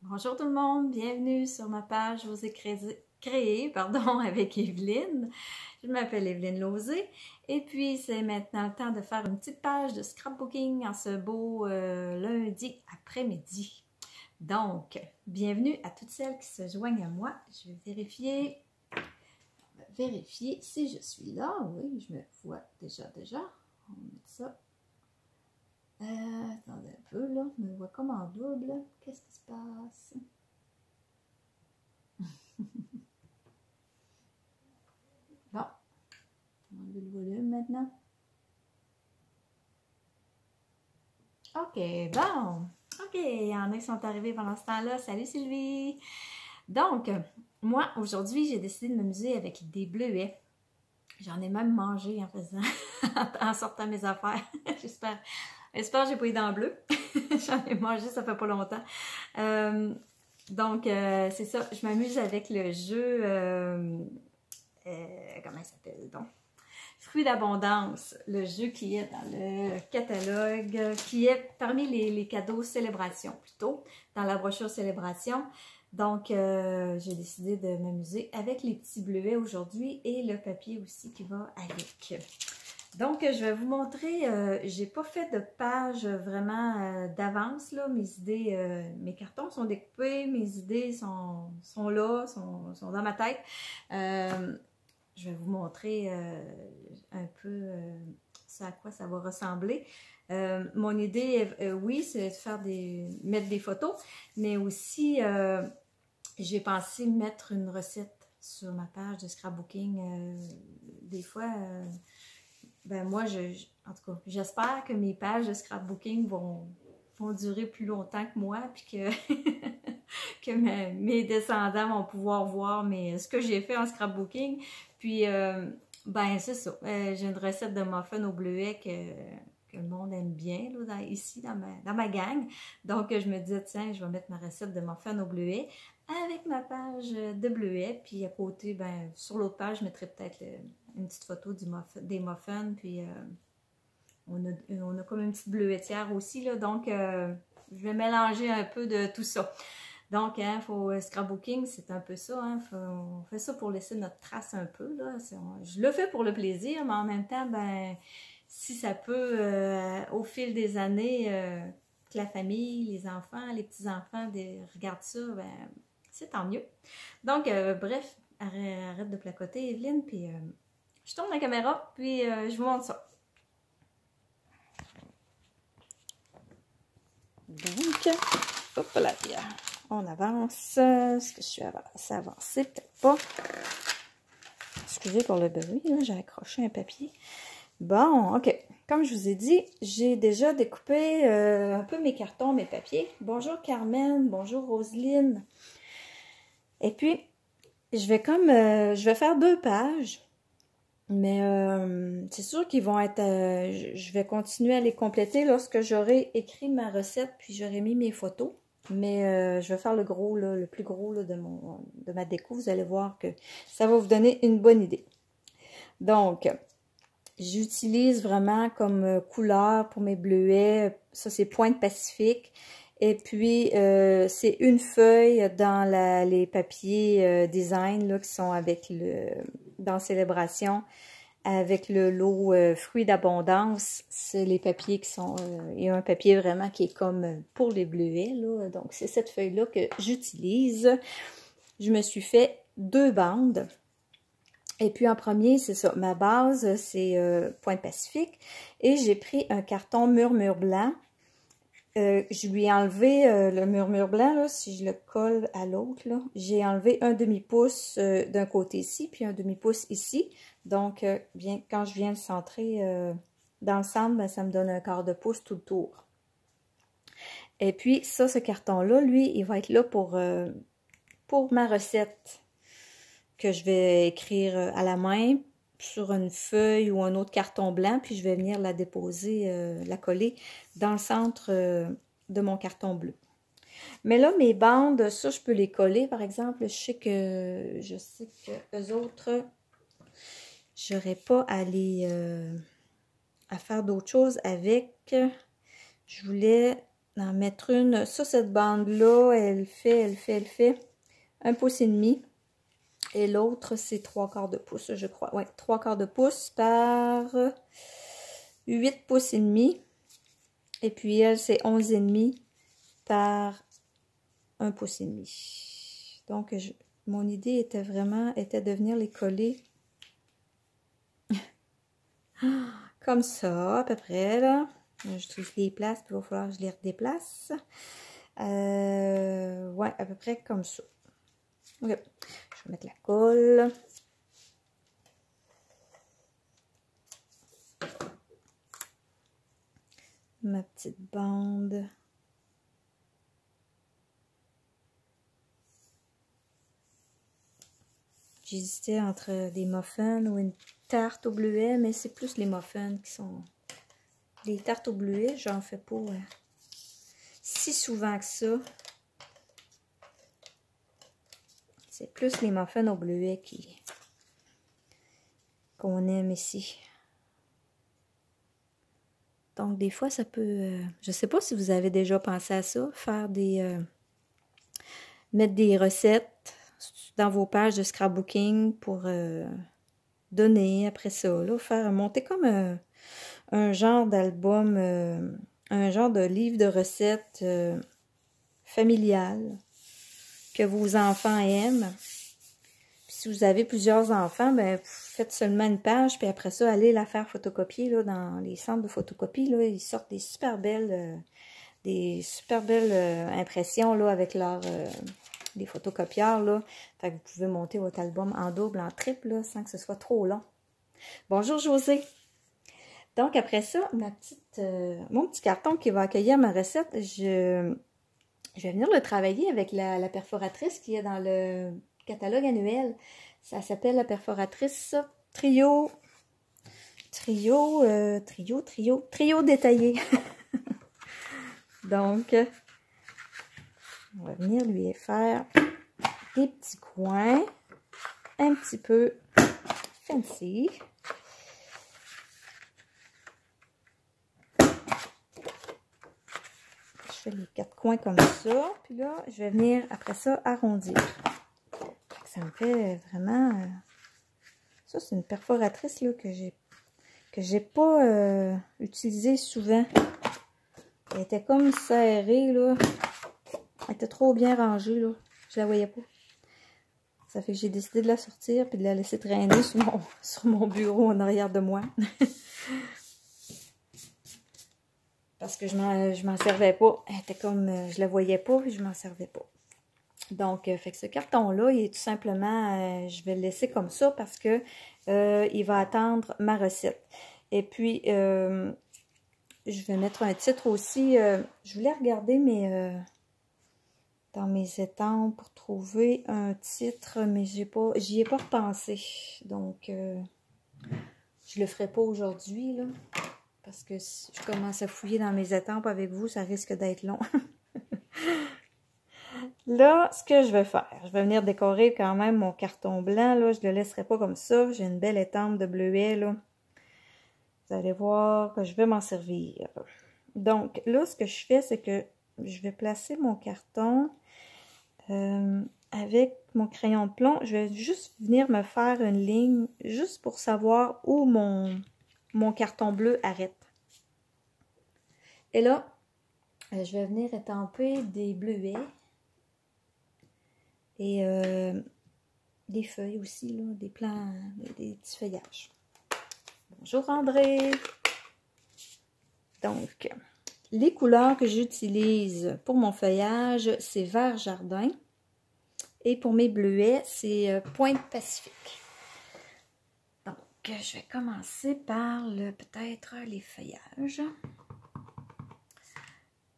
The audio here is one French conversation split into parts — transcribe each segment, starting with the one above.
Bonjour tout le monde, bienvenue sur ma page Je vous ai créé avec Evelyne. Je m'appelle Evelyne Lauzé et puis c'est maintenant le temps de faire une petite page de scrapbooking en ce beau lundi après-midi. Donc, bienvenue à toutes celles qui se joignent à moi. Je vais vérifier si je suis là. Oui, je me vois déjà. On va mettre ça. Attendez un peu, là. Je me vois comme en double. Qu'est-ce qui se passe? Bon. On va enlever le volume maintenant. OK, bon. OK, il y en a qui sont arrivés pendant ce temps-là. Salut Sylvie! Donc, moi, aujourd'hui, j'ai décidé de m'amuser avec des bleuets. J'en ai même mangé en faisant, en sortant mes affaires. J'espère que j'ai pas les dents bleues. J'en ai mangé, ça fait pas longtemps. Donc, c'est ça. Je m'amuse avec le jeu, comment il s'appelle donc? Fruits d'abondance. Le jeu qui est dans le catalogue, qui est parmi les cadeaux célébration plutôt, dans la brochure célébration. Donc, j'ai décidé de m'amuser avec les petits bleuets aujourd'hui et le papier aussi qui va avec. Donc, je vais vous montrer, j'ai pas fait de page vraiment d'avance, là. Mes idées, mes cartons sont découpés, mes idées sont là, sont dans ma tête. Je vais vous montrer un peu à quoi ça va ressembler. Mon idée, oui, c'est de faire mettre des photos, mais aussi, j'ai pensé mettre une recette sur ma page de scrapbooking. Des fois, ben moi, en tout cas, j'espère que mes pages de scrapbooking vont durer plus longtemps que moi, puis que mes descendants vont pouvoir voir ce que j'ai fait en scrapbooking. Puis, ben c'est ça. J'ai une recette de muffins au bleuet que le monde aime bien là, ici dans ma gang. Donc, je me disais, tiens, je vais mettre ma recette de muffins au bleuet avec ma page de bleuet. Puis à côté, ben sur l'autre page, je mettrai peut-être une petite photo des muffins. Puis on a comme une petite bleuetière aussi, là. Donc, je vais mélanger un peu de tout ça. Donc, hein, scrapbooking, c'est un peu ça. Hein, on fait ça pour laisser notre trace un peu. Là. Je le fais pour le plaisir, mais en même temps, ben, si ça peut, au fil des années, que la famille, les enfants, les petits-enfants regardent ça, ben, c'est tant mieux. Donc, bref, arrête de placoter, Evelyne, puis je tourne la caméra, puis je vous montre ça. Donc, hop là, on avance. Est-ce que je suis avancée? Peut-être pas. Excusez pour le bruit, j'ai accroché un papier. Bon, OK. Comme je vous ai dit, j'ai déjà découpé un peu mes cartons, mes papiers. Bonjour Carmen, bonjour Roselyne. Et puis, je vais faire 2 pages. Mais c'est sûr qu'ils vont être... je vais continuer à les compléter lorsque j'aurai écrit ma recette, puis j'aurai mis mes photos. Mais je vais faire le gros, là, le plus gros là, de ma déco. Vous allez voir que ça va vous donner une bonne idée. Donc, j'utilise vraiment comme couleur pour mes bleuets. Ça, c'est Pointe Pacifique. Et puis, c'est une feuille dans les papiers design là, qui sont avec dans Célébration, avec le lot Fruits d'abondance. C'est les papiers qui sont... il y a un papier vraiment qui est comme pour les bleuets. Là. Donc, c'est cette feuille-là que j'utilise. Je me suis fait 2 bandes. Et puis, en premier, c'est ça. Ma base, c'est Pointe Pacifique. Et j'ai pris un carton murmure blanc. Je lui ai enlevé le murmure blanc, là, si je le colle à l'autre, j'ai enlevé un demi-pouce d'un côté ici, puis un demi-pouce ici. Donc, quand je viens le centrer dans le centre, ben, ça me donne un quart de pouce tout le tour. Et puis, ça, ce carton-là, lui, il va être là pour ma recette que je vais écrire à la main sur une feuille ou un autre carton blanc, puis je vais venir la déposer, la coller dans le centre de mon carton bleu. Mais là, mes bandes, ça, je peux les coller, par exemple. Je sais que eux autres, j'aurais pas à faire d'autres choses avec. Je voulais en mettre une. Ça, cette bande-là, elle fait 1,5 pouce. Et l'autre, c'est 3/4 de pouce, je crois. Oui, 3/4 de pouce par 8,5 pouces. Et puis elle, c'est 11,5 par 1,5 pouce. Donc, mon idée était de venir les coller comme ça, à peu près, là. Je trouve les places, puis il va falloir que je les redéplace. Ouais, à peu près comme ça. Ok, je vais mettre la colle. Ma petite bande. J'hésitais entre des muffins ou une tarte au bleuet, mais c'est plus les muffins qui sont... Les tartes au bleuet, j'en fais pas si souvent que ça. C'est plus les muffins au bleuet qu'on aime ici. Donc, des fois, ça peut... je sais pas si vous avez déjà pensé à ça, faire des... mettre des recettes dans vos pages de scrapbooking pour donner après ça, là, faire monter comme un genre d'album, un genre de livre de recettes familial que vos enfants aiment. Puis si vous avez plusieurs enfants, ben, vous faites seulement une page, puis après ça, allez la faire photocopier là, dans les centres de photocopie. Là, ils sortent des super belles impressions là, avec les photocopieurs. Là. Fait que vous pouvez monter votre album en double, en triple, là, sans que ce soit trop long. Bonjour José! Donc après ça, mon petit carton qui va accueillir ma recette, je vais venir le travailler avec la perforatrice qui est dans le catalogue annuel. Ça s'appelle la perforatrice Trio détaillé. Donc, on va venir lui faire des petits coins un petit peu fancy. Je fais les 4 coins comme ça. Puis là, je vais venir après ça arrondir. Ça me fait vraiment... Ça, c'est une perforatrice là, que j'ai pas utilisée souvent. Elle était comme serrée, là. Elle était trop bien rangée, là. Je la voyais pas. Ça fait que j'ai décidé de la sortir puis de la laisser traîner sur mon bureau en arrière de moi. Parce que je m'en servais pas. Elle était comme... je la voyais pas puis je m'en servais pas. Donc, fait que ce carton-là, il est tout simplement... je vais le laisser comme ça parce que il va attendre ma recette. Et puis... je vais mettre un titre aussi. Je voulais regarder dans mes étampes pour trouver un titre, mais j'y ai pas repensé. Donc, je le ferai pas aujourd'hui, là. Parce que si je commence à fouiller dans mes étampes avec vous, ça risque d'être long. Là, ce que je vais faire, je vais venir décorer quand même mon carton blanc, là. Je le laisserai pas comme ça. J'ai une belle étampe de bleuet, là. Vous allez voir que je vais m'en servir. Donc, là, ce que je fais, c'est que je vais placer mon carton avec mon crayon de plomb. Je vais juste venir me faire une ligne, juste pour savoir où mon carton bleu arrête. Et là, je vais venir étamper des bleuets et des feuilles aussi, là, des plants, des petits feuillages. Bonjour André! Donc, les couleurs que j'utilise pour mon feuillage, c'est vert jardin. Et pour mes bleuets, c'est Pointe Pacifique. Donc, je vais commencer par peut-être les feuillages.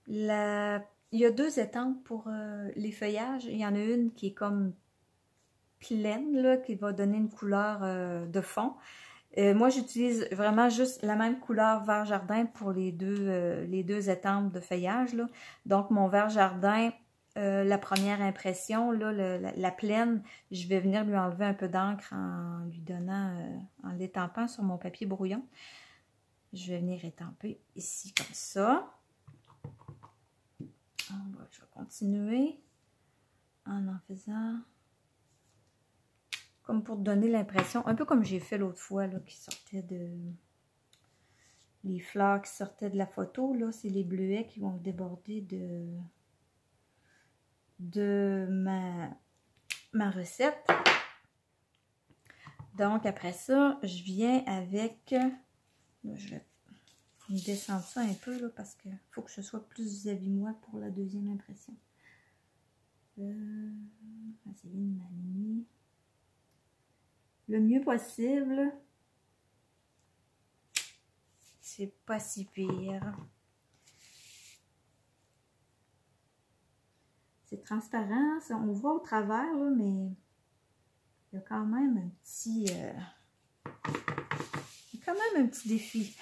Il y a 2 étampes pour les feuillages. Il y en a une qui est comme pleine, là, qui va donner une couleur de fond. Moi, j'utilise vraiment juste la même couleur vert jardin pour les deux étampes de feuillage, là. Donc, mon vert jardin, la première impression, là, la pleine, je vais venir lui enlever un peu d'encre en lui donnant, en l'étampant sur mon papier brouillon. Je vais venir étamper ici comme ça. Je vais continuer en faisant comme pour donner l'impression, un peu comme j'ai fait l'autre fois, là, qui sortait de... Les fleurs qui sortaient de la photo, là, c'est les bleuets qui vont déborder de ma recette. Donc, après ça, je viens avec... Je vais descendre ça un peu, là, parce qu'il faut que je sois plus vis-à-vis moi pour la deuxième impression. Essayer de m'aligner le mieux possible. C'est pas si pire. C'est transparent, ça, on voit au travers, là, mais il y a quand même un petit... il y a quand même un petit défi.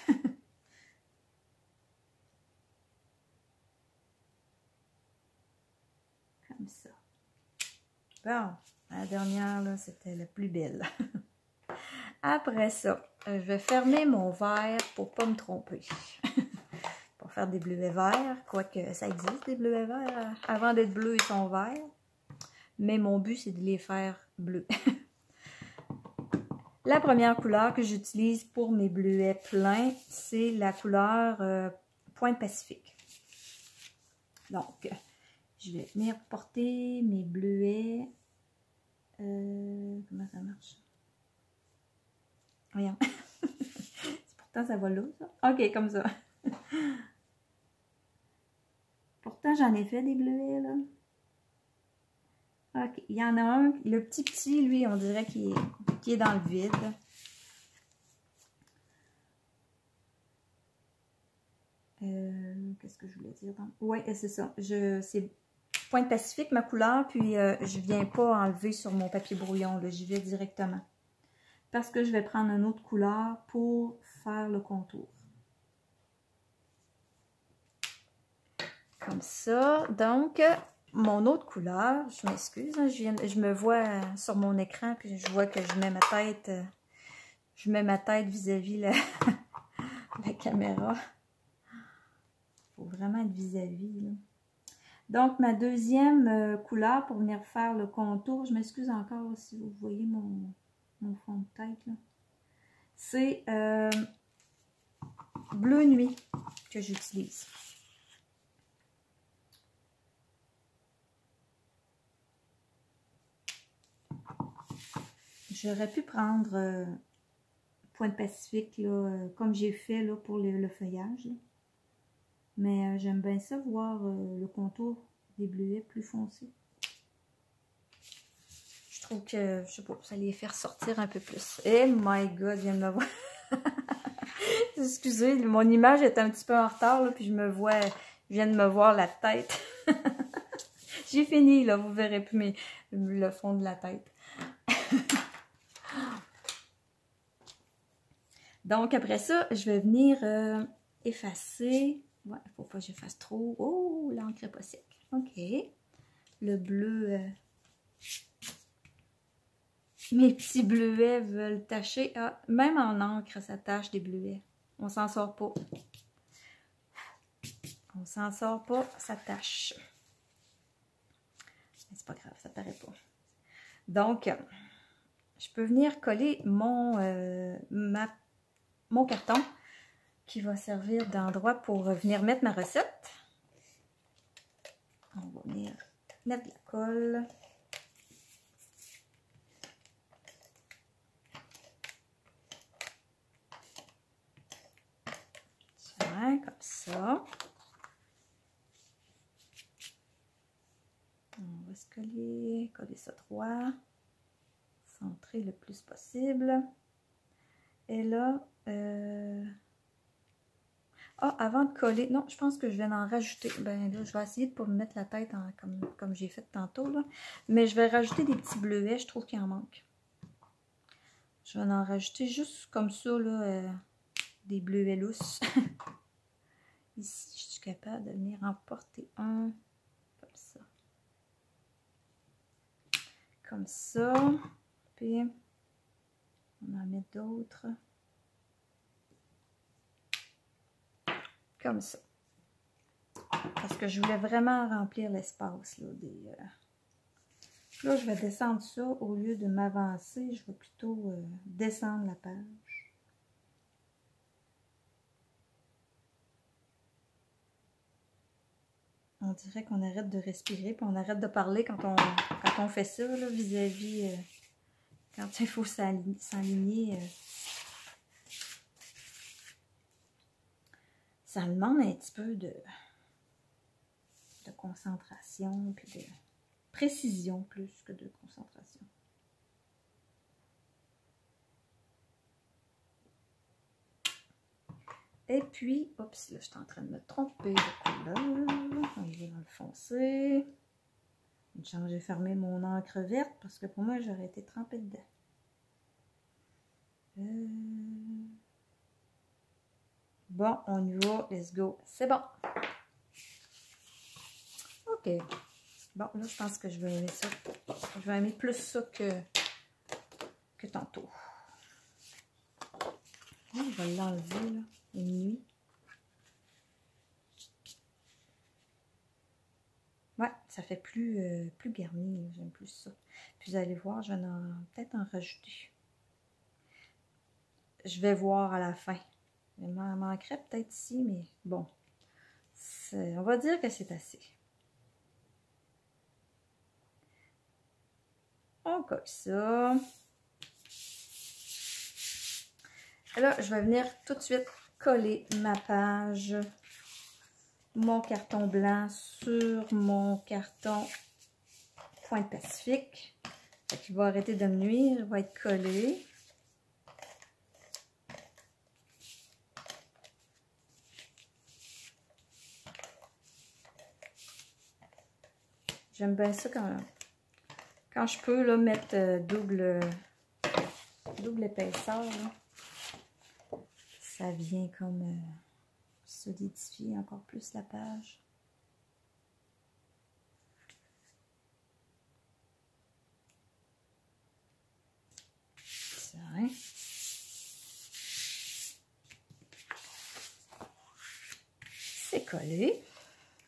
Comme ça. Bon, la dernière, là, c'était la plus belle. Après ça, je vais fermer mon verre pour ne pas me tromper. Pour faire des bleuets verts, quoique ça existe des bleuets verts. Avant d'être bleus, ils sont verts. Mais mon but, c'est de les faire bleus. La première couleur que j'utilise pour mes bleuets pleins, c'est la couleur Pointe Pacifique. Donc, je vais venir porter mes bleuets. Comment ça marche? Voyons. Pourtant, ça va là, ça. OK, comme ça. Pourtant, j'en ai fait des bleuets, là. OK, il y en a un. Le petit, lui, on dirait qu'il est dans le vide. Qu'est-ce que je voulais dire? Oui, c'est ça. C'est Pointe Pacifique, ma couleur, puis je viens pas enlever sur mon papier brouillon, là. J'y vais directement. Parce que je vais prendre une autre couleur pour faire le contour. Comme ça. Donc, mon autre couleur, je m'excuse, hein, je me vois sur mon écran, puis je vois que je mets ma tête vis-à-vis la caméra. Il faut vraiment être vis-à-vis. Donc, ma deuxième couleur pour venir faire le contour, je m'excuse encore si vous voyez mon fond de tête, c'est bleu nuit que j'utilise. J'aurais pu prendre Pointe Pacifique, là, comme j'ai fait là, pour le feuillage. Là. Mais j'aime bien ça voir le contour des bleuets plus foncés. Je trouve que, je sais pas, ça les fait ressortir un peu plus. Eh my God, je viens de me voir. Excusez, mon image est un petit peu en retard, là, puis je viens de me voir la tête. J'ai fini, là, vous verrez plus le fond de la tête. Donc, après ça, je vais venir effacer. Ouais, il ne faut pas que j'efface trop. Oh, l'encre n'est pas sec. OK. Le bleu. Mes petits bleuets veulent tacher. Ah, même en encre, ça tache des bleuets. On s'en sort pas. On s'en sort pas, ça tache. Mais c'est pas grave, ça paraît pas. Donc, je peux venir coller mon carton qui va servir d'endroit pour venir mettre ma recette. On va venir mettre de la colle. Tiens, comme ça. On va se coller ça droit. Centrer le plus possible. Et là, avant de coller, non, je pense que je vais en rajouter. Ben là, je vais essayer de ne pas me mettre la tête comme j'ai fait tantôt, là. Mais je vais rajouter des petits bleuets, je trouve qu'il en manque. Je vais en rajouter juste comme ça, là, des bleuets lousses. Ici, je suis capable de venir en porter un, comme ça. Comme ça. Puis, on en met d'autres. Comme ça. parce que je voulais vraiment remplir l'espace. Là, je vais descendre ça au lieu de m'avancer. Je vais plutôt descendre la page. On dirait qu'on arrête de respirer, puis on arrête de parler quand on fait ça, là, vis-à-vis, quand il faut s'aligner. Ça demande un petit peu de concentration, puis de précision plus que de concentration. Et puis, oups, là, je suis en train de me tromper de couleur. On va dans le foncé. Une chance, j'ai fermé mon encre verte parce que pour moi, j'aurais été trempée dedans. Bon, on y va. Let's go. C'est bon. OK. Bon, là, je pense que je vais aimer ça. Je vais aimer plus ça que tantôt. Là, je vais l'enlever, là, une nuit. Ouais, ça fait plus garni. J'aime plus ça. Puis vous allez voir, je vais peut-être en rajouter. Je vais voir à la fin. Il m'en manquerait peut-être ici, mais bon. On va dire que c'est assez. On colle ça. Et là, je vais venir tout de suite coller ma page, mon carton blanc sur mon carton Pointe Pacifique. Il va arrêter de me nuire, il va être collé. J'aime bien ça quand je peux là, mettre double épaisseur. Là. Ça vient comme solidifier encore plus la page. Ça, hein? C'est collé.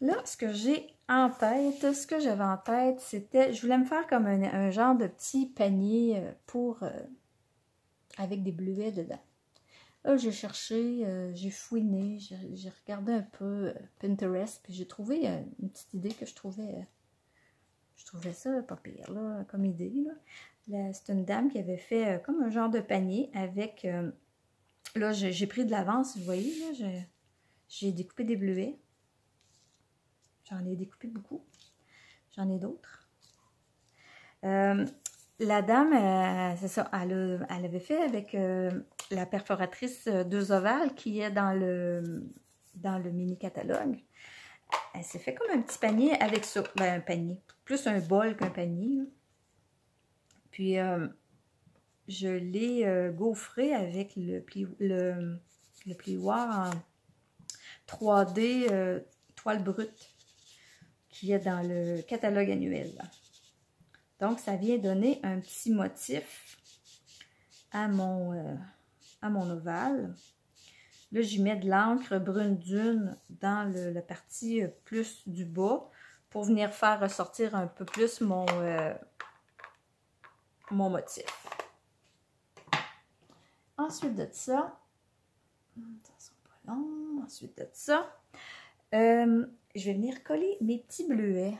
Là, ce que j'ai en tête, ce que j'avais en tête, c'était, je voulais me faire comme un genre de petit panier avec des bleuets dedans. Là, j'ai cherché, j'ai fouiné, j'ai regardé un peu Pinterest, puis j'ai trouvé une petite idée que je trouvais ça pas pire, là, comme idée. C'est une dame qui avait fait comme un genre de panier avec, là, j'ai pris de l'avance, vous voyez, là, j'ai découpé des bleuets. J'en ai découpé beaucoup. J'en ai d'autres. La dame, c'est ça, elle avait fait avec la perforatrice 2 ovales qui est dans le mini-catalogue. Elle s'est fait comme un petit panier avec ça. Ben, un panier. Plus un bol qu'un panier. Là. Puis, je l'ai gaufré avec le plioir en 3D toile brute qui est dans le catalogue annuel. Donc, ça vient donner un petit motif à mon ovale. Là, j'y mets de l'encre brune dune dans la partie plus du bas pour venir faire ressortir un peu plus mon motif. Ensuite de ça, ensuite de ça, je vais venir coller mes petits bleuets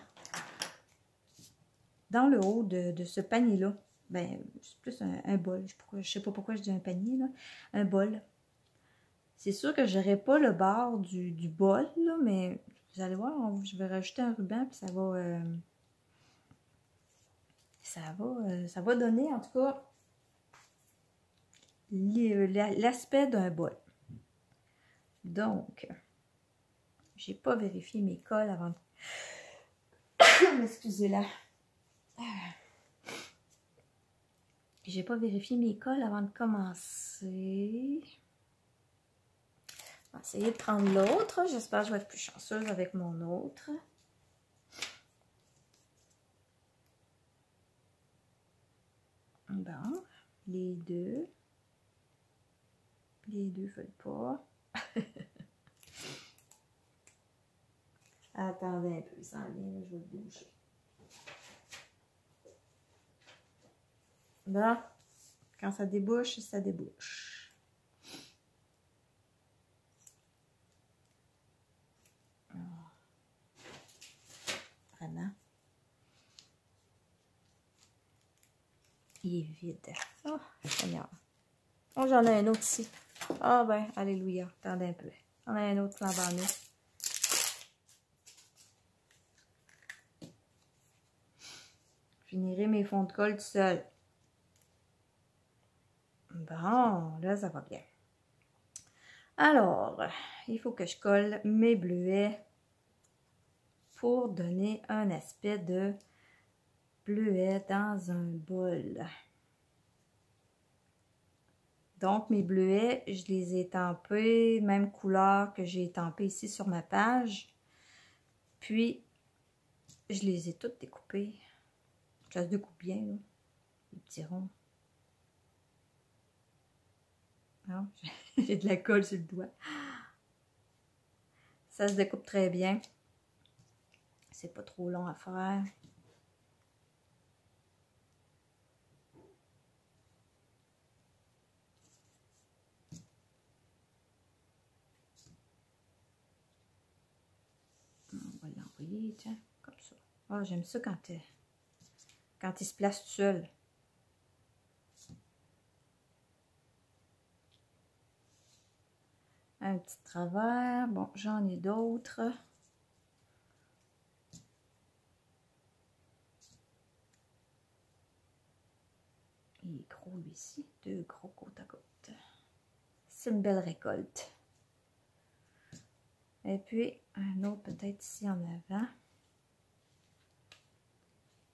dans le haut de ce panier-là. Ben, c'est plus un bol. Je sais pas pourquoi je dis un panier, là. Un bol. C'est sûr que je n'aurai pas le bord du bol, là, mais vous allez voir, je vais rajouter un ruban, puis ça va donner, en tout cas, l'aspect d'un bol. Donc, j'ai pas vérifié mes cols avant de... Excusez-la. J'ai pas vérifié mes cols avant de commencer. On va essayer de prendre l'autre. J'espère que je vais être plus chanceuse avec mon autre. Bon, les deux ne veulent pas. Attendez un peu, il s'en vient, là, je vais le bouger. Là, quand ça débouche, ça débouche. Vraiment. Il est vide. Oh, Seigneur. Oh, j'en ai un autre ici. Ah ben, alléluia. Attendez un peu. J'en ai un autre flambant neuf. Je finirai mes fonds de colle tout seul. Bon, là, ça va bien. Alors, il faut que je colle mes bleuets pour donner un aspect de bleuet dans un bol. Donc, mes bleuets, je les ai étampés, même couleur que j'ai étampé ici sur ma page. Puis, je les ai toutes découpés. Ça se découpe bien, là, les petits ronds. Non, j'ai de la colle sur le doigt. Ça se découpe très bien. C'est pas trop long à faire. On va l'envoyer, tiens, comme ça. Ah, j'aime ça quand il se place tout seul. Un petit travers. Bon, j'en ai d'autres. Il est gros, lui, ici. 2 gros côte à côte. C'est une belle récolte. Et puis, un autre peut-être ici en avant.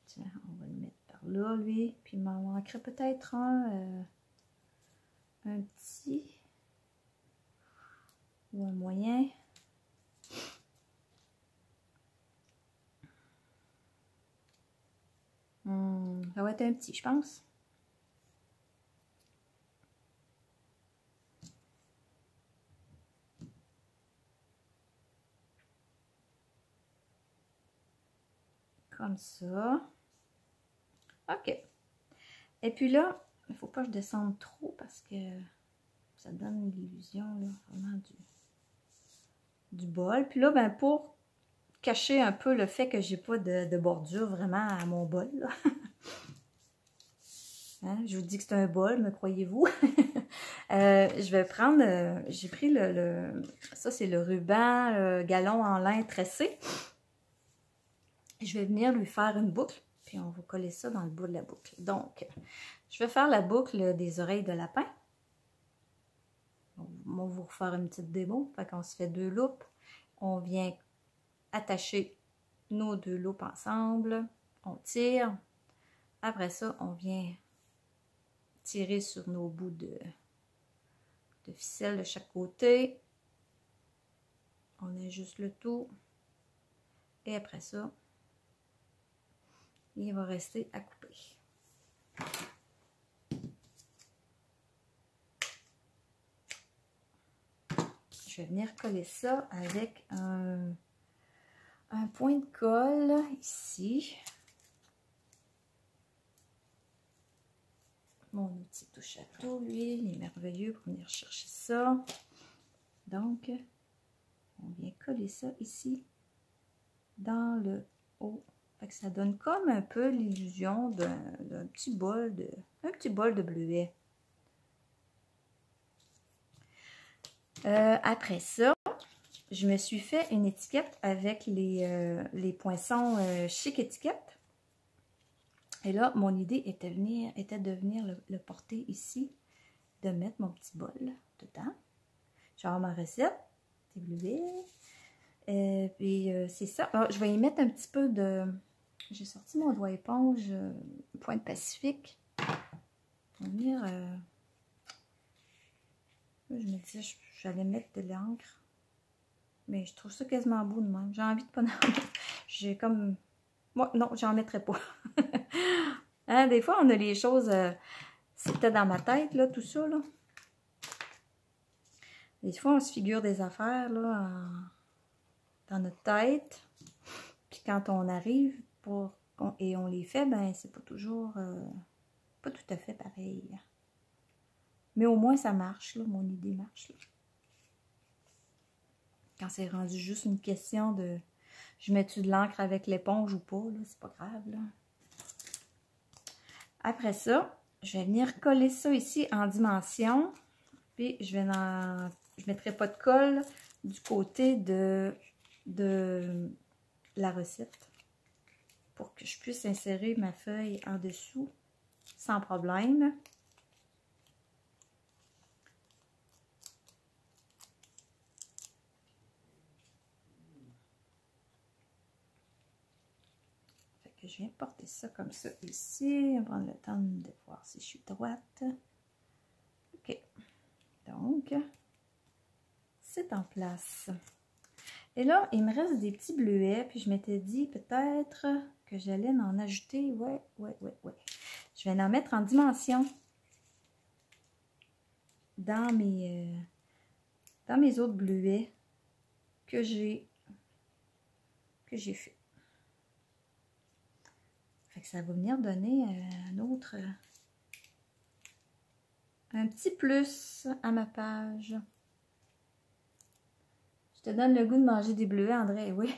Tiens, on va le mettre par là, lui. Puis, il m'en manquerait peut-être un petit ou un moyen. Ça va être un petit, je pense. Comme ça. OK. Et puis là, il ne faut pas que je descende trop parce que ça donne l'illusion vraiment du bol. Puis là, ben, pour cacher un peu le fait que j'ai pas de bordure vraiment à mon bol. Là. Hein? Je vous dis que c'est un bol, me croyez-vous? Je vais prendre, j'ai pris ça c'est le ruban galon en lin tressé. Je vais venir lui faire une boucle, puis on va coller ça dans le bout de la boucle. Donc, je vais faire la boucle des oreilles de lapin. On va vous refaire une petite démo. Fait qu'on se fait 2 loupes. On vient attacher nos 2 loupes ensemble. On tire. Après ça, on vient tirer sur nos bouts de ficelle de chaque côté. On ajuste le tout. Et après ça, il va rester à couper. Je vais venir coller ça avec un point de colle ici. Mon outil touche à tout, lui, il est merveilleux pour venir chercher ça. Donc, on vient coller ça ici dans le haut. Fait que ça donne comme un peu l'illusion d'un petit bol de bleuet. Après ça, je me suis fait une étiquette avec les poinçons Chic Étiquette. Et là, mon idée était de venir le porter ici, de mettre mon petit bol dedans. Genre ma recette, des bleuets. Puis c'est ça. Alors, je vais y mettre un petit peu de... J'ai sorti mon doigt éponge Pointe Pacifique. Pour venir... je me disais, j'allais mettre de l'encre. Mais je trouve ça quasiment beau de même. J'ai envie de pas en mettre. J'ai comme... Moi, non, j'en mettrai pas. Hein, des fois, on a les choses... C'était dans ma tête, là, tout ça, là. Des fois, on se figure des affaires, là, dans notre tête. Puis quand on arrive et on les fait, ben c'est pas toujours, pas tout à fait pareil. Mais au moins ça marche, là, mon idée marche, là. Quand c'est rendu juste une question de, je mets-tu de l'encre avec l'éponge ou pas, là, c'est pas grave, là. Après ça, je vais venir coller ça ici en dimension, puis je mettrai pas de colle du côté de la recette pour que je puisse insérer ma feuille en dessous sans problème. Fait que je viens porter ça comme ça ici. On va prendre le temps de voir si je suis droite. OK. Donc, c'est en place. Et là, il me reste des petits bleuets, puis je m'étais dit peut-être que j'allais en ajouter. Ouais. Je vais en mettre en dimension dans mes autres bleuets que j'ai fait. Fait que ça va venir donner un petit plus à ma page. Je te donne le goût de manger des bleuets, André. Oui,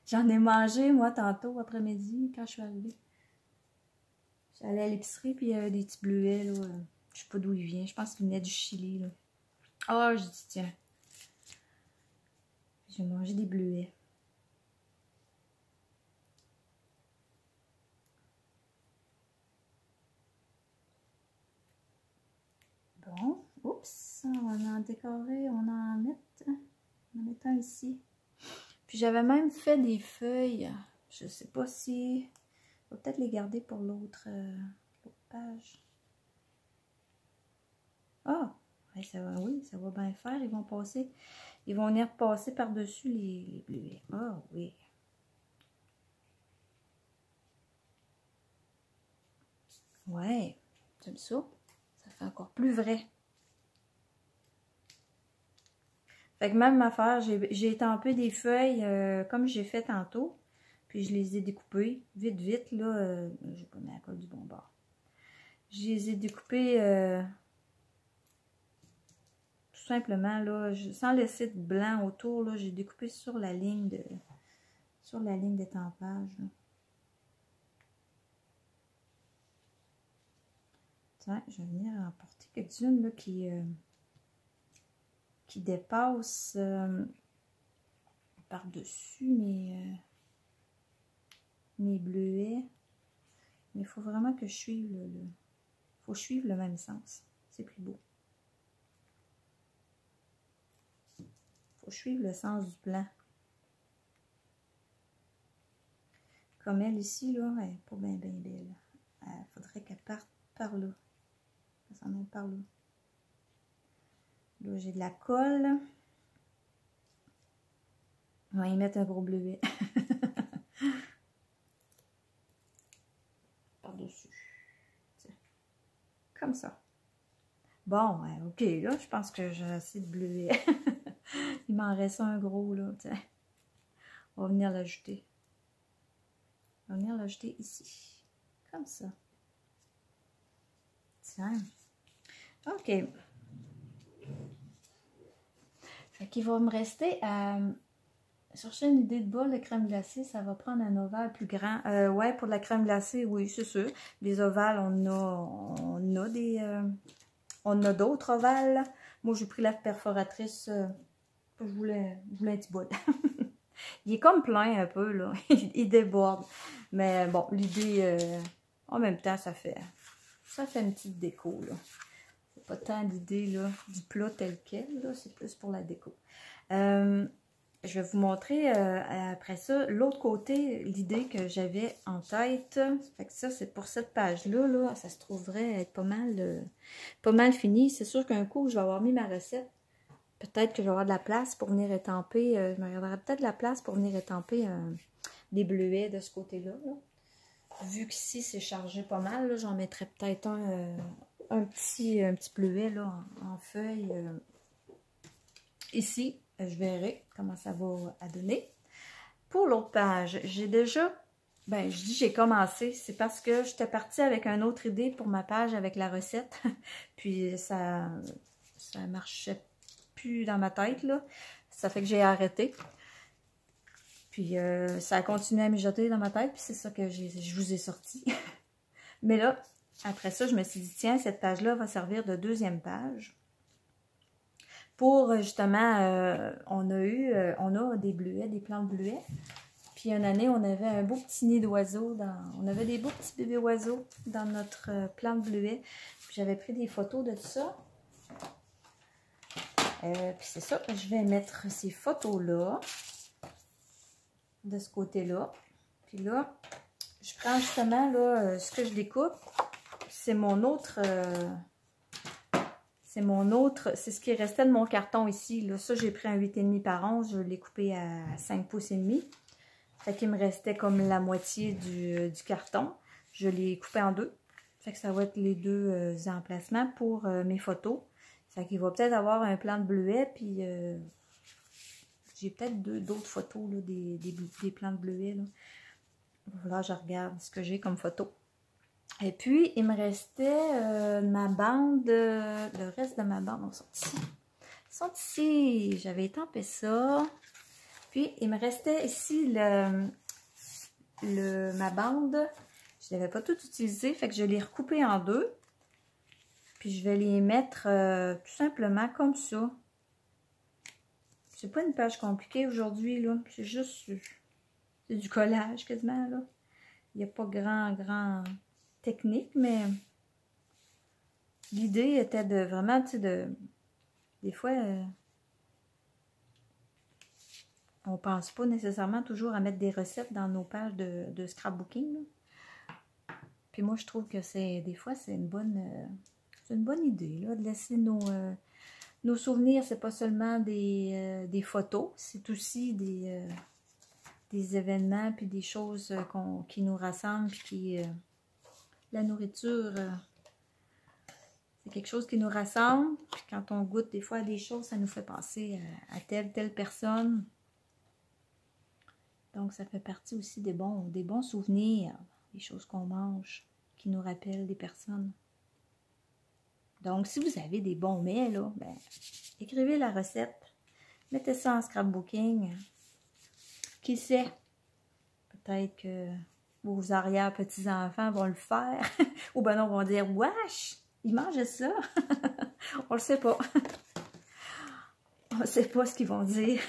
j'en ai mangé, moi, tantôt, après-midi, quand je suis arrivée. J'allais à l'épicerie, puis il y avait des petits bleuets, là. Je sais pas d'où ils viennent. Je pense qu'ils venaient du Chili, là. Ah, je dis, tiens. J'ai mangé des bleuets. Bon, oups, on va en décorer, on en met un ici. Puis j'avais même fait des feuilles, je sais pas si, je vais peut-être les garder pour l'autre page. Ah, oui, ça va bien faire, ils vont venir passer par-dessus les bleuets. Ah oui. Ouais, j'aime ça. Ça fait encore plus vrai. Fait que même affaire, j'ai étampé des feuilles comme j'ai fait tantôt. Puis je les ai découpées vite, là. J'ai pas mis la colle du bon bord. Je les ai découpées tout simplement, là, sans laisser de blanc autour, là. J'ai découpé sur la ligne d'étampage. Tiens, je vais venir en porter quelques-unes là qui dépassent par-dessus mes bleuets. Mais il faut vraiment que je suive faut suivre le même sens. C'est plus beau. Faut suivre le sens du blanc. Comme elle ici, là, elle n'est pas bien belle. Il faudrait qu'elle parte par là. Elle s'en aille par là. Là, j'ai de la colle. On va y mettre un gros bleuet. Par-dessus. Comme ça. Bon, ok, là, je pense que j'ai assez de bleuet. Il m'en reste un gros, là, tiens. On va venir l'ajouter. On va venir l'ajouter ici. Comme ça. Tiens. Ok. Fait qu'il va me rester à chercher une idée de bol de crème glacée. Ça va prendre un ovale plus grand. Ouais, pour la crème glacée, oui, c'est sûr. Les ovales, on a d'autres ovales. Moi, j'ai pris la perforatrice. Je voulais un petit bol. Il est comme plein un peu, là. Il déborde. Mais bon, l'idée, en même temps, ça fait une petite déco, là. C'est pas tant l'idée, là, du plat tel quel, là. C'est plus pour la déco. Je vais vous montrer après ça l'autre côté, l'idée que j'avais en tête. Fait que ça, c'est pour cette page-là. Là, ça se trouverait être pas mal fini. C'est sûr qu'un coup, je vais avoir mis ma recette. Peut-être que je vais avoir de la place pour venir étamper. Je me regarderai peut-être de la place pour venir étamper des bleuets de ce côté-là. Là. Vu qu'ici, c'est chargé pas mal, j'en mettrai peut-être un petit bleuet là, en feuille ici. Je verrai comment ça va donner. pour l'autre page, j'ai déjà, ben je dis j'ai commencé, c'est parce que j'étais partie avec une autre idée pour ma page avec la recette, puis ça marchait plus dans ma tête, là. Ça fait que j'ai arrêté. Puis ça a continué à mijoter dans ma tête, puis c'est ça que je vous ai sorti. Mais là, après ça, je me suis dit, tiens, cette page-là va servir de deuxième page. Pour justement, on a des bleuets, des plantes bleuets. Puis une année, on avait un beau petit nid d'oiseaux, on avait des beaux petits bébés oiseaux dans notre plante bleuet. Puis j'avais pris des photos de tout ça. Puis c'est ça, je vais mettre ces photos-là, de ce côté-là. Puis là, je prends justement là, ce que je découpe, c'est mon autre... c'est ce qui restait de mon carton ici. Là. Ça, j'ai pris un 8,5 par 11. Je l'ai coupé à 5 pouces et demi. Fait qu'il me restait comme la moitié du carton. Je l'ai coupé en deux. Fait que ça va être les deux emplacements pour mes photos. Fait qu'il va peut-être avoir un plan de bleuet. Puis j'ai peut-être d'autres photos là, des plants de bleuet. Là. Voilà, je regarde ce que j'ai comme photo. Et puis, il me restait ma bande, le reste de ma bande, ils sont ici. J'avais étampé ça. Puis, il me restait ici ma bande. Je ne l'avais pas tout utilisé, fait que je l'ai recoupé en deux. Puis, je vais les mettre tout simplement comme ça. C'est pas une page compliquée aujourd'hui, là. C'est juste, c'est du collage quasiment, là. Il n'y a pas grand technique, mais l'idée était de vraiment, tu sais, des fois, on pense pas nécessairement toujours à mettre des recettes dans nos pages de scrapbooking. Là. Puis moi, je trouve que des fois, c'est une bonne idée, là, de laisser nos souvenirs. C'est pas seulement des photos, c'est aussi des événements, puis des choses qui nous rassemblent, puis la nourriture, c'est quelque chose qui nous rassemble. Puis quand on goûte des fois à des choses, ça nous fait penser à telle personne. Donc, ça fait partie aussi des bons souvenirs, des choses qu'on mange, qui nous rappellent des personnes. Donc, si vous avez des bons mets, là, ben, écrivez la recette. Mettez ça en scrapbooking. Qui sait? Peut-être que vos arrière-petits-enfants vont le faire. Ou ben non, vont dire « Wesh, ils mangent ça! » On le sait pas. On ne sait pas ce qu'ils vont dire.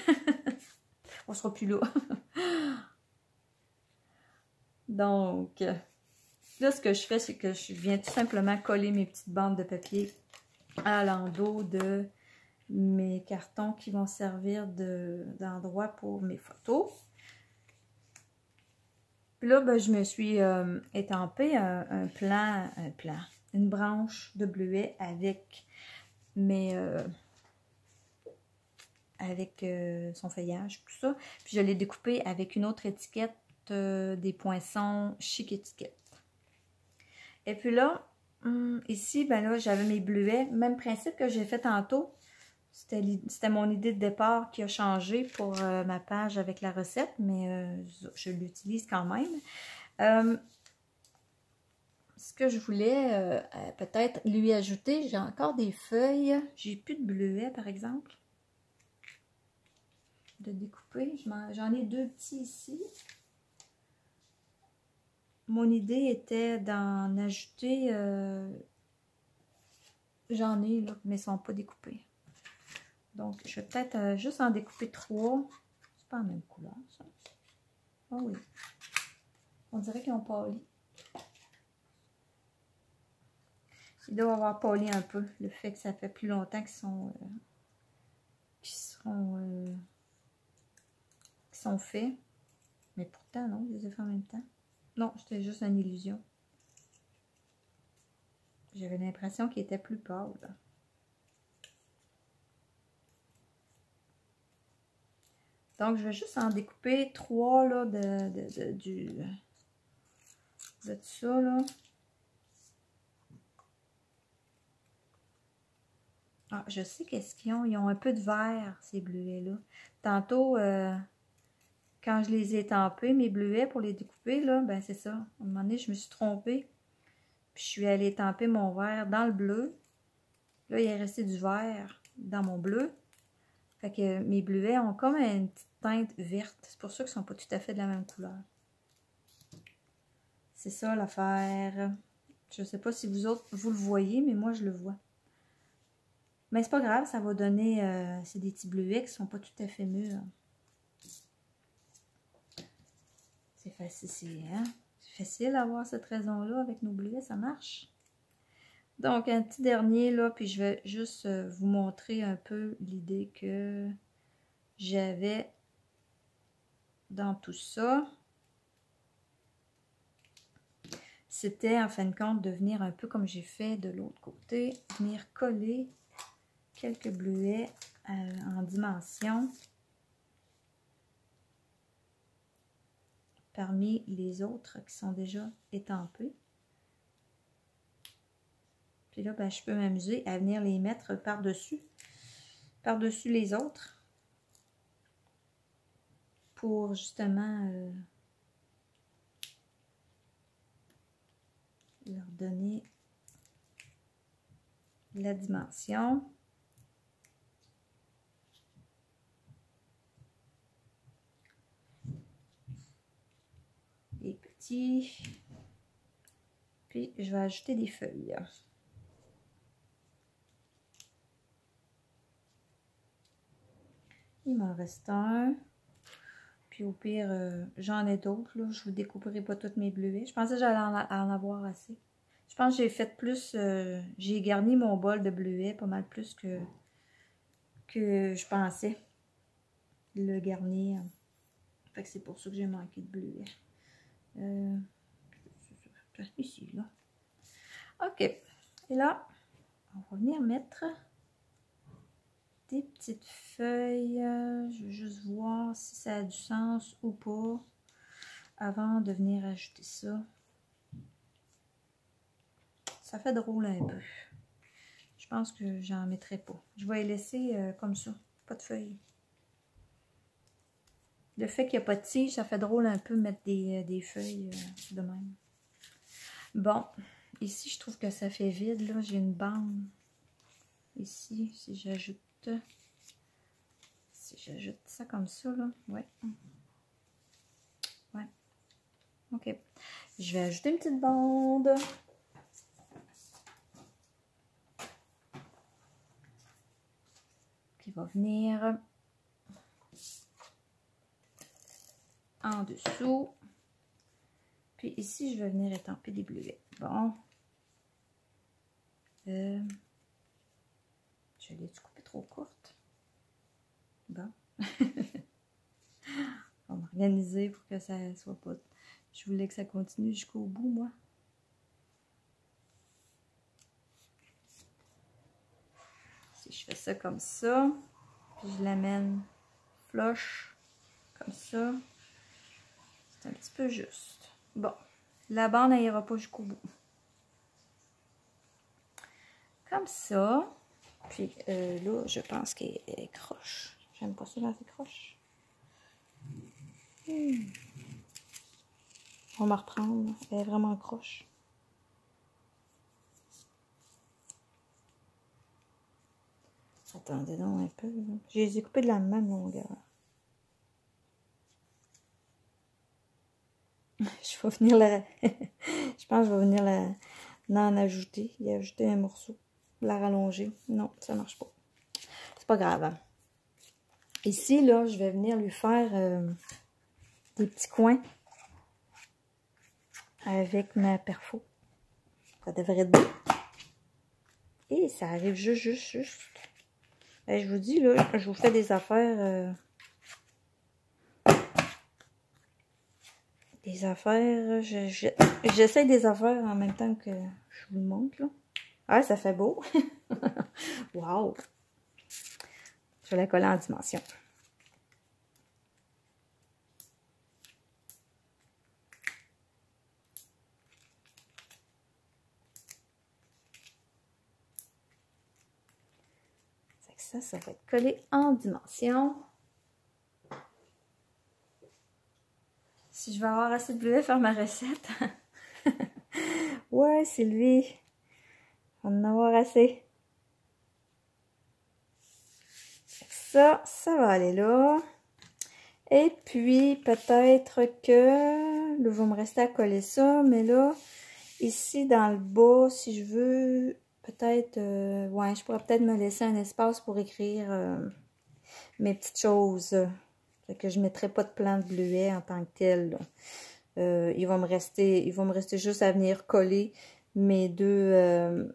On sera plus là. Donc, là, ce que je fais, c'est que je viens tout simplement coller mes petites bandes de papier à l'endos de mes cartons qui vont servir d'endroit pour mes photos. Puis là, ben, je me suis étampé une branche de bleuet avec son feuillage, tout ça. Puis je l'ai découpé avec une autre étiquette des Poinçons Chic Étiquette. Et puis là, ici, ben là, j'avais mes bleuets. Même principe que j'ai fait tantôt. C'était mon idée de départ qui a changé pour ma page avec la recette, mais je l'utilise quand même. Ce que je voulais peut-être lui ajouter, j'ai encore des feuilles. J'ai plus de bleuets, par exemple, de découper. J'en ai deux petits ici. Mon idée était d'en ajouter, j'en ai là, mais ils ne sont pas découpés. Donc, je vais peut-être juste en découper 3. C'est pas la même couleur, ça. Oh oui. On dirait qu'ils ont pâli. Ils doivent avoir pâli un peu. Le fait que ça fait plus longtemps qu'ils sont faits. Mais pourtant, non, je les ai fait en même temps. Non, c'était juste une illusion. J'avais l'impression qu'il était plus pâle. Donc, je vais juste en découper 3 là, de tout ça, là. Ah, je sais qu'est-ce qu'ils ont. Ils ont un peu de vert, ces bleuets-là. Tantôt, quand je les ai étampés, mes bleuets pour les découper, là, ben c'est ça. À un moment donné, je me suis trompée. Puis je suis allée étamper mon vert dans le bleu. Là, il est resté du vert dans mon bleu. Fait que mes bleuets ont comme une petite teinte verte. C'est pour ça qu'ils ne sont pas tout à fait de la même couleur. C'est ça l'affaire. Je ne sais pas si vous autres, vous le voyez, mais moi, je le vois. Mais c'est pas grave, ça va donner... c'est des petits bleuets qui sont pas tout à fait mûrs. C'est facile, hein? C'est facile d'avoir cette raison-là avec nos bleuets, ça marche. Donc, un petit dernier, là, puis je vais juste vous montrer un peu l'idée que j'avais dans tout ça. C'était, en fin de compte, de venir un peu comme j'ai fait de l'autre côté, venir coller quelques bleuets en dimension parmi les autres qui sont déjà étampés. Puis là, ben, je peux m'amuser à venir les mettre par-dessus les autres pour justement leur donner la dimension. Les petits. Puis, je vais ajouter des feuilles. Il m'en reste un. Puis au pire, j'en ai d'autres. Je vous découperai pas toutes mes bleuets. Je pensais que j'allais en avoir assez. Je pense que j'ai fait plus... j'ai garni mon bol de bleuets pas mal plus que je pensais le garnir. Fait que c'est pour ça que j'ai manqué de bleuets. Ici, là. OK. Et là, on va venir mettre... des petites feuilles, je veux juste voir si ça a du sens ou pas avant de venir ajouter ça. Ça fait drôle un peu. Je pense que j'en mettrai pas. Je vais les laisser comme ça, pas de feuilles. Le fait qu'il n'y a pas de tige, ça fait drôle un peu mettre des feuilles de même. Bon, ici je trouve que ça fait vide, là, j'ai une bande. Ici, si j'ajoute ça comme ça, là, ouais. Ouais. OK. Je vais ajouter une petite bande. Qui va venir en dessous. Puis ici, je vais venir étamper des bleuets. Bon. Je l'ai coupé trop courte. Bon. On va m'organiser pour que ça soit pas... Je voulais que ça continue jusqu'au bout, moi. Si je fais ça comme ça, puis je l'amène flush, comme ça, c'est un petit peu juste. Bon, la bande, elle ira pas jusqu'au bout. Comme ça. Puis là, je pense qu'elle est croche. J'aime pas ça, là, c'est croche. On va me reprendre. Elle est vraiment croche. Attendez donc un peu. Je les ai coupés de la même longueur. Je vais venir la... Je pense que je vais venir en ajouter. Y ajouter un morceau. La rallonger. Non, ça marche pas. C'est pas grave. Hein? Ici, là, je vais venir lui faire des petits coins avec ma perfo. Ça devrait être beau. Et ça arrive juste. Ben, je vous dis, là, je vous fais des affaires... J'essaie des affaires en même temps que je vous le montre, là. Ah, ça fait beau. Wow! Je vais la coller en dimension. Ça va être collé en dimension. je vais avoir assez de bleuets pour faire ma recette. Ouais, Sylvie, on va en avoir assez. Ça va aller là. Et puis, peut-être que... Là, va me rester à coller ça, mais là, ici, dans le bas, si je veux, peut-être... ouais, je pourrais peut-être me laisser un espace pour écrire mes petites choses. Fait que je ne mettrai pas de plan de bleuet en tant que tel, là. Il va me rester juste à venir coller mes deux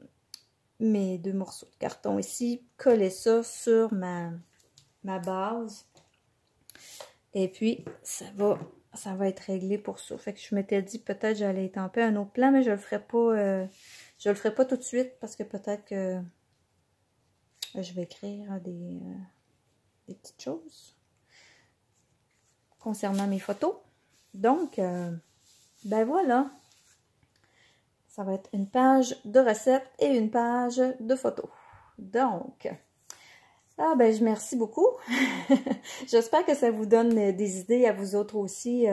morceaux de carton ici, coller ça sur ma base. Et puis, ça va être réglé pour ça. Fait que je m'étais dit peut-être j'allais étamper un autre plan, mais je le ferai pas tout de suite parce que peut-être que je vais écrire des petites choses concernant mes photos. Donc, ben voilà. Ça va être une page de recettes et une page de photos. Donc, ben je merci beaucoup. J'espère que ça vous donne des idées à vous autres aussi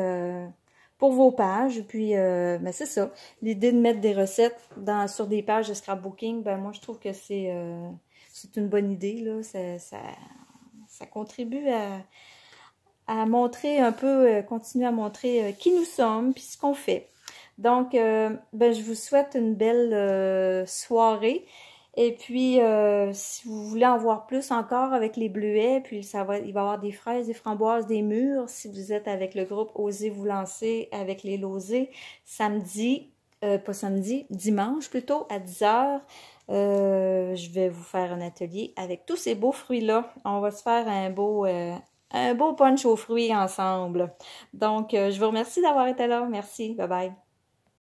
pour vos pages. Puis, ben c'est ça. L'idée de mettre des recettes sur des pages de scrapbooking, ben moi je trouve que c'est une bonne idée, là. Ça contribue à montrer un peu, continuer à montrer qui nous sommes, puis ce qu'on fait. Donc, ben, je vous souhaite une belle soirée. Et puis, si vous voulez en voir plus encore avec les bleuets, puis il va y avoir des fraises, des framboises, des mûres. Si vous êtes avec le groupe Osez vous lancer avec les lauzés, samedi, pas samedi, dimanche plutôt, à 10h. Je vais vous faire un atelier avec tous ces beaux fruits-là. On va se faire un beau punch aux fruits ensemble. Donc, je vous remercie d'avoir été là. Merci. Bye bye.